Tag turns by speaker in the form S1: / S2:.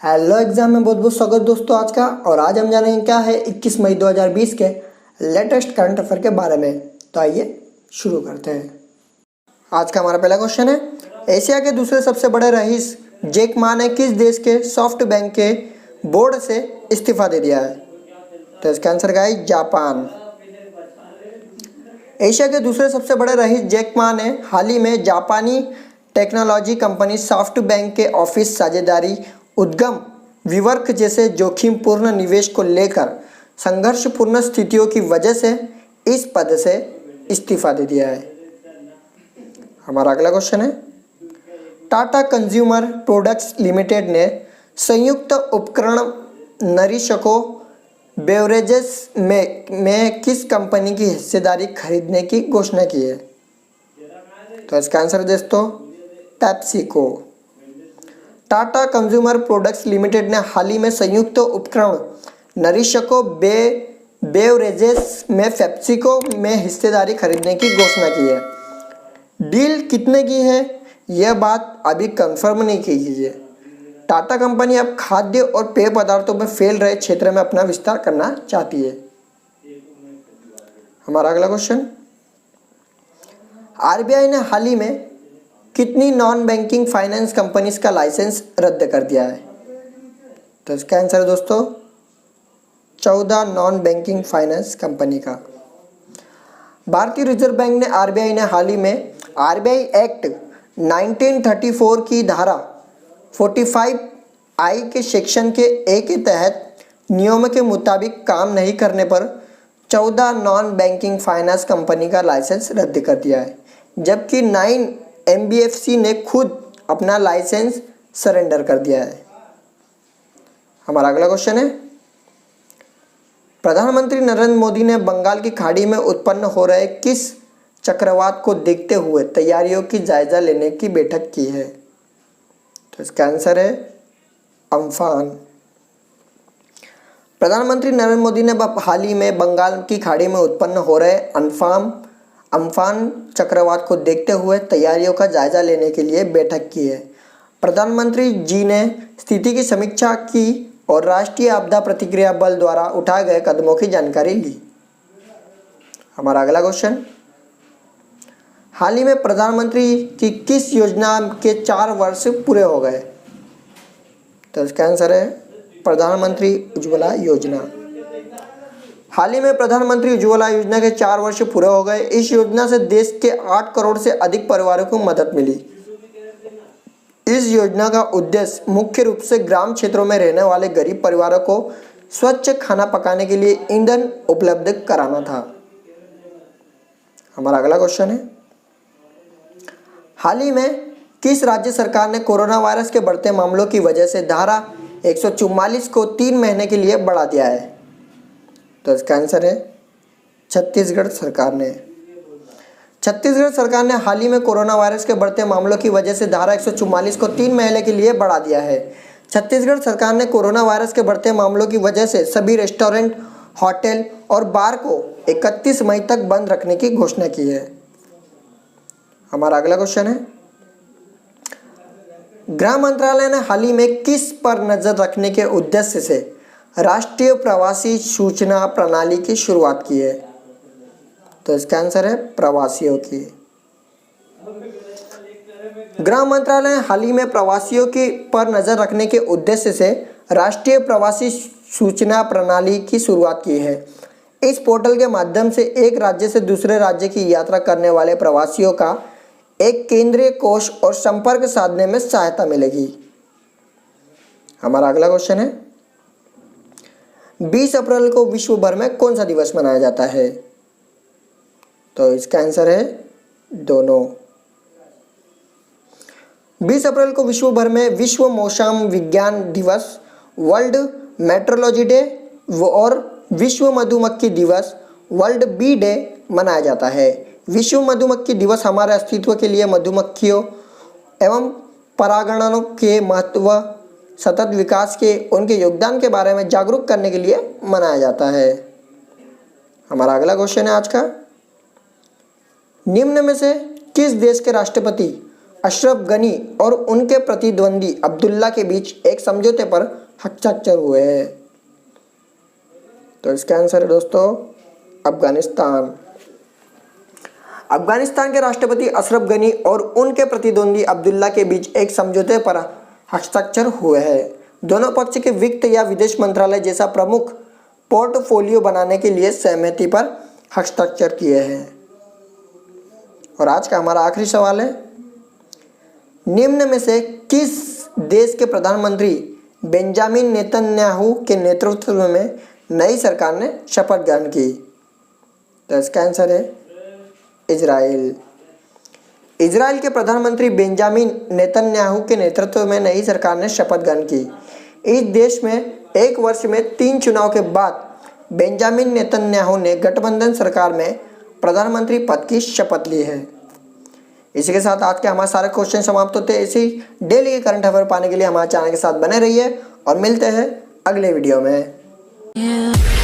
S1: Hello exam में बहुत बहुत स्वागत दोस्तों आज का। और आज हम जानेंगे क्या है 21 मई 2020 के लेटेस्ट करंट अफेयर के बारे में। तो आइए शुरू करते हैं। आज का हमारा पहला क्वेश्चन है, एशिया के दूसरे सबसे बड़े रईस जैक मा ने किस देश के सॉफ्ट बैंक के बोर्ड से इस्तीफा दे दिया है? तो इसका आंसर क्या है? जापान। एशिया के दूसरे सबसे बड़े रईस जैक मा ने हाल ही में जापानी टेक्नोलॉजी कंपनी सॉफ्ट बैंक के ऑफिस साझेदारी, उद्यम विवर्क जैसे जोखिमपूर्ण निवेश को लेकर संघर्षपूर्ण स्थितियों की वजह से इस पद से इस्तीफा दे दिया है। हमारा अगला क्वेश्चन है, टाटा कंज्यूमर प्रोडक्ट्स लिमिटेड ने संयुक्त उपकरण नरिशको बेवरेजेस में किस कंपनी की हिस्सेदारी खरीदने की घोषणा की है? तो इसका आंसर दोस्तों PepsiCo. Tata consumer products limited ने हाल ही में संयुक्त उपक्रम नरिशको बेवरेजेस में पेप्सिको में हिस्सेदारी खरीदने की घोषणा की है। डील कितने की है यह बात अभी कंफर्म नहीं की गई है। टाटा कंपनी अब खाद्य और पेय पदार्थों में फैल रहे क्षेत्र में अपना विस्तार करना चाहती है। हमारा अगला क्वेश्चन, आरबीआई ने हाल ही में कितनी नॉन बैंकिंग फाइनेंस कंपनीज का लाइसेंस रद्द कर दिया है? तो इसका आंसर है दोस्तों 14 नॉन बैंकिंग फाइनेंस कंपनी का। भारतीय रिजर्व बैंक ने आरबीआई ने हाल ही में आरबीआई एक्ट 1934 की धारा 45I के सेक्शन के ए के तहत नियमों के मुताबिक काम नहीं करने पर 14 नॉन बैंकिंग फाइनेंस कंपनी का लाइसेंस रद्द कर दिया है, जबकि 9 एनबीएफसी ने खुद अपना लाइसेंस सरेंडर कर दिया है। हमारा अगला क्वेश्चन है, प्रधानमंत्री नरेंद्र मोदी ने बंगाल की खाड़ी में उत्पन्न हो रहे किस चक्रवात को देखते हुए तैयारियों की जायजा लेने की बैठक की है? तो इसका आंसर है अम्फान। प्रधानमंत्री नरेंद्र मोदी ने हाल ही में बंगाल की खाड़ी में उत्पन्न हो रहे अम्फान चक्रवात को देखते हुए तैयारियों का जायजा लेने के लिए बैठक की है। प्रधानमंत्री जी ने स्थिति की समीक्षा की और राष्ट्रीय आपदा प्रतिक्रिया बल द्वारा उठाए गए कदमों की जानकारी ली। हमारा अगला क्वेश्चन, हाल ही में प्रधानमंत्री की किस योजना के 4 वर्ष पूरे हो गए? तो इसका आंसर है प्रधानमंत्री उज्ज्वला योजना। हाल ही में प्रधानमंत्री उज्ज्वला योजना के 4 वर्ष पूरे हो गए। इस योजना से देश के 8 करोड़ से अधिक परिवारों को मदद मिली। इस योजना का उद्देश्य मुख्य रूप से ग्राम क्षेत्रों में रहने वाले गरीब परिवारों को स्वच्छ खाना पकाने के लिए ईंधन उपलब्ध कराना था। हमारा अगला क्वेश्चन है, हाल ही में किस राज्य सरकार ने कोरोना वायरस के बढ़ते मामलों की वजह से धारा 144 को 3 महीने के लिए बढ़ा दिया है? तो इसका आंसर है छत्तीसगढ़ सरकार ने। छत्तीसगढ़ सरकार ने हाल ही में कोरोना वायरस के बढ़ते मामलों की वजह से धारा 144 को 3 महीने के लिए बढ़ा दिया है। छत्तीसगढ़ सरकार ने कोरोना वायरस के बढ़ते मामलों की वजह से सभी रेस्टोरेंट, होटल और बार को 31 मई तक बंद रखने की घोषणा की है। हमारा अगला क्वेश्चन है, गृह मंत्रालय ने हाल ही में किस पर नजर रखने के उद्देश्य से राष्ट्रीय प्रवासी सूचना प्रणाली की शुरुआत की है? तो इसका आंसर है प्रवासियों की। गृह मंत्रालय ने हाल ही में प्रवासियों की पर नजर रखने के उद्देश्य से राष्ट्रीय प्रवासी सूचना प्रणाली की शुरुआत की है। इस पोर्टल के माध्यम से एक राज्य से दूसरे राज्य की यात्रा करने वाले प्रवासियों का एक केंद्रीय कोष और संपर्क साधने में सहायता मिलेगी। हमारा अगला क्वेश्चन है, 20 अप्रैल को विश्व भर में कौन सा दिवस मनाया जाता है? तो इसका आंसर है दोनों। 20 अप्रैल को विश्व भर में विश्व मौसम विज्ञान दिवस, वर्ल्ड मेट्रोलॉजी डे और विश्व मधुमक्खी दिवस, वर्ल्ड बी डे मनाया जाता है। विश्व मधुमक्खी दिवस हमारे अस्तित्व के लिए मधुमक्खियों एवं परागणों के महत्व, सतत विकास के उनके योगदान के बारे में जागरूक करने के लिए मनाया जाता है। हमारा अगला क्वेश्चन है आज का, निम्न में से किस देश के राष्ट्रपति अशरफ गनी और उनके प्रतिद्वंदी अब्दुल्ला के बीच एक समझौते पर हस्ताक्षर हुए हैं? तो इसका आंसर है दोस्तों अफगानिस्तान। अफगानिस्तान के राष्ट्रपति अशरफ गनी और उनके प्रतिद्वंदी अब्दुल्ला के बीच एक समझौते पर हस्ताक्षर हुए हैं। दोनों पक्ष के वित्त या विदेश मंत्रालय जैसा प्रमुख पोर्टफोलियो बनाने के लिए सहमति पर हस्ताक्षर किए हैं। और आज का हमारा आखिरी सवाल है, निम्न में से किस देश के प्रधानमंत्री बेंजामिन नेतन्याहू के नेतृत्व में नई सरकार ने शपथ ग्रहण की? तो इसका आंसर है इजराइल। इजराइल के प्रधानमंत्री बेंजामिन नेतन्याहू के नेतृत्व में नई सरकार ने शपथ ग्रहण की। इस देश में एक वर्ष में 3 चुनाव के बाद बेंजामिन नेतन्याहू ने गठबंधन सरकार में प्रधानमंत्री पद की शपथ ली है। इसी के साथ आज के हमारे सारे क्वेश्चन समाप्त होते हैं। इसी डेली के करंट अफेयर पाने के लिए हमारे चैनल के साथ बने रहिए और मिलते हैं अगले वीडियो में।